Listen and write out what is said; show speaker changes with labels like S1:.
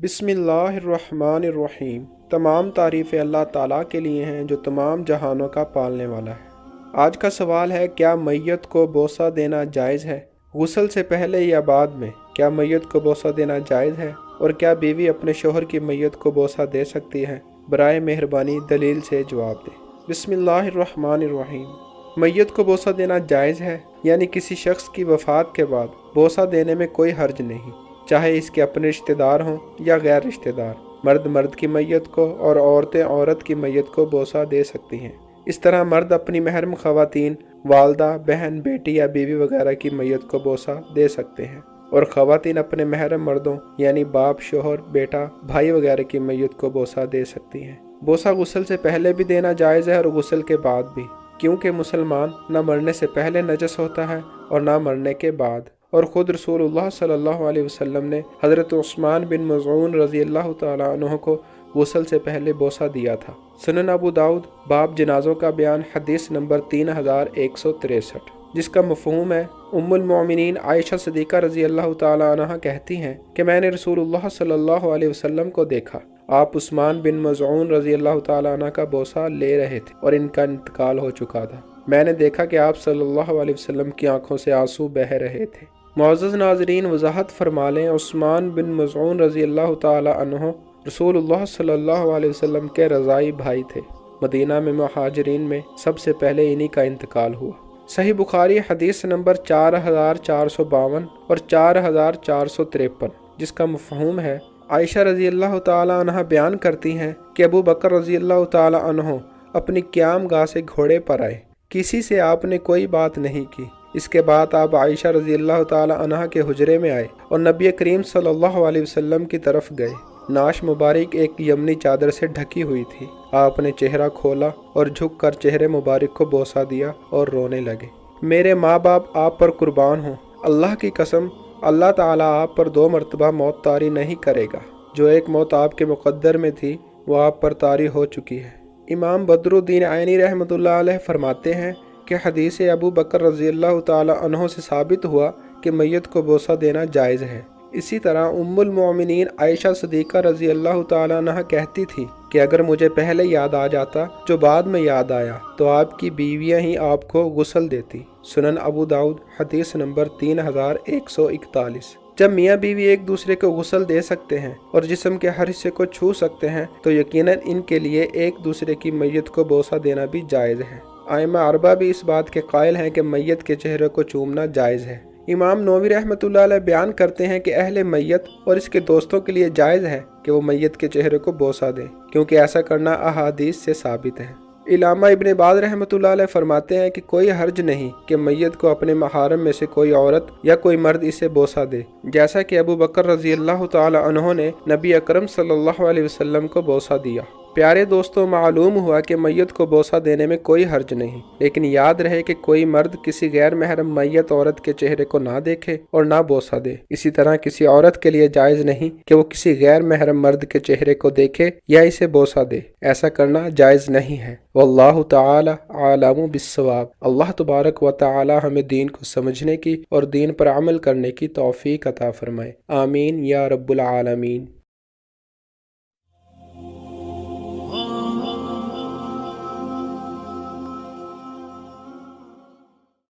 S1: بسم اللہ الرحمن الرحیم۔ تمام تعریفیں اللہ تعالیٰ کے لیے ہیں جو تمام جہانوں کا پالنے والا ہے۔ آج کا سوال ہے، کیا میت کو بوسہ دینا جائز ہے؟ غسل سے پہلے یا بعد میں کیا میت کو بوسہ دینا جائز ہے؟ اور کیا بیوی اپنے شوہر کی میت کو بوسہ دے سکتی ہے؟ برائے مہربانی دلیل سے جواب دیں۔ بسم اللہ الرحمن الرحیم۔ میت کو بوسہ دینا جائز ہے، یعنی کسی شخص کی وفات کے بعد بوسہ دینے میں کوئی حرج نہیں، چاہے اس کے اپنے رشتہ دار ہوں یا غیر رشتہ دار۔ مرد مرد کی میت کو اور عورتیں عورت کی میت کو بوسہ دے سکتی ہیں۔ اس طرح مرد اپنی محرم خواتین، والدہ، بہن، بیٹی یا بیوی وغیرہ کی میت کو بوسہ دے سکتے ہیں، اور خواتین اپنے محرم مردوں یعنی باپ، شوہر، بیٹا، بھائی وغیرہ کی میت کو بوسہ دے سکتی ہیں۔ بوسہ غسل سے پہلے بھی دینا جائز ہے اور غسل کے بعد بھی، کیونکہ مسلمان نہ مرنے سے پہلے نجس ہوتا ہے اور نہ مرنے کے بعد۔ اور خود رسول اللہ صلی اللہ علیہ وسلم نے حضرت عثمان بن مظعون رضی اللہ تعالیٰ عنہ کو غسل سے پہلے بوسہ دیا تھا۔ سنن ابو داؤد باب جنازوں کا بیان، حدیث نمبر 3163، جس کا مفہوم ہے، ام المؤمنین عائشہ صدیقہ رضی اللہ تعالیٰ عنہ کہتی ہیں کہ میں نے رسول اللہ صلی اللہ علیہ وسلم کو دیکھا، آپ عثمان بن مظعون رضی اللہ تعالیٰ عنہ کا بوسہ لے رہے تھے اور ان کا انتقال ہو چکا تھا۔ میں نے دیکھا کہ آپ صلی اللہ علیہ وسلم کی آنکھوں سے آنسو بہہ رہے تھے۔ معزز ناظرین، وضاحت فرما لیں، عثمان بن مظعون رضی اللہ تعالی عنہ رسول اللہ صلی اللہ علیہ وسلم کے رضائی بھائی تھے۔ مدینہ میں مہاجرین میں سب سے پہلے انہی کا انتقال ہوا۔ صحیح بخاری حدیث نمبر 4452 اور 4453، جس کا مفہوم ہے، عائشہ رضی اللہ تعالی عنہ بیان کرتی ہیں کہ ابو بکر رضی اللہ تعالی عنہ اپنی قیام گاہ سے گھوڑے پر آئے، کسی سے آپ نے کوئی بات نہیں کی۔ اس کے بعد آپ عائشہ رضی اللہ تعالی عنہ کے حجرے میں آئے اور نبی کریم صلی اللہ علیہ وسلم کی طرف گئے۔ ناش مبارک ایک یمنی چادر سے ڈھکی ہوئی تھی۔ آپ نے چہرہ کھولا اور جھک کر چہرے مبارک کو بوسہ دیا اور رونے لگے۔ میرے ماں باپ آپ پر قربان ہوں، اللہ کی قسم، اللہ تعالیٰ آپ پر 2 مرتبہ موت طاری نہیں کرے گا۔ جو ایک موت آپ کے مقدر میں تھی وہ آپ پر طاری ہو چکی ہے۔ امام بدر الدین عینی رحمۃ اللہ علیہ فرماتے ہیں کہ حدیث ابو بکر رضی اللہ تعالی عنہ سے ثابت ہوا کہ میت کو بوسہ دینا جائز ہے۔ اسی طرح ام المؤمنین عائشہ صدیقہ رضی اللہ تعالی عنہ کہتی تھی کہ اگر مجھے پہلے یاد آ جاتا جو بعد میں یاد آیا تو آپ کی بیویاں ہی آپ کو غسل دیتی۔ سنن ابو داؤد حدیث نمبر 3141۔ جب میاں بیوی ایک دوسرے کو غسل دے سکتے ہیں اور جسم کے ہر حصے کو چھو سکتے ہیں تو یقیناً ان کے لیے ایک دوسرے کی میت کو بوسہ دینا بھی جائز ہے۔ ائمہ اربعہ بھی اس بات کے قائل ہیں کہ میت کے چہرے کو چومنا جائز ہے۔ امام نووی رحمۃ اللہ علیہ بیان کرتے ہیں کہ اہل میت اور اس کے دوستوں کے لیے جائز ہے کہ وہ میت کے چہرے کو بوسہ دیں، کیونکہ ایسا کرنا احادیث سے ثابت ہے۔ علامہ ابن باز رحمۃ اللہ علیہ فرماتے ہیں کہ کوئی حرج نہیں کہ میت کو اپنے محارم میں سے کوئی عورت یا کوئی مرد اسے بوسہ دے، جیسا کہ ابو بکر رضی اللہ تعالی عنہ نے نبی اکرم صلی اللہ علیہ وسلم کو بوسہ دیا۔ پیارے دوستوں، معلوم ہوا کہ میت کو بوسہ دینے میں کوئی حرج نہیں، لیکن یاد رہے کہ کوئی مرد کسی غیر محرم میت عورت کے چہرے کو نہ دیکھے اور نہ بوسہ دے۔ اسی طرح کسی عورت کے لیے جائز نہیں کہ وہ کسی غیر محرم مرد کے چہرے کو دیکھے یا اسے بوسہ دے، ایسا کرنا جائز نہیں ہے۔ واللہ تعالی عالم بالصواب۔ اللہ تبارک و تعالی ہمیں دین کو سمجھنے کی اور دین پر عمل کرنے کی توفیق عطا فرمائے، آمین یا رب العالمین۔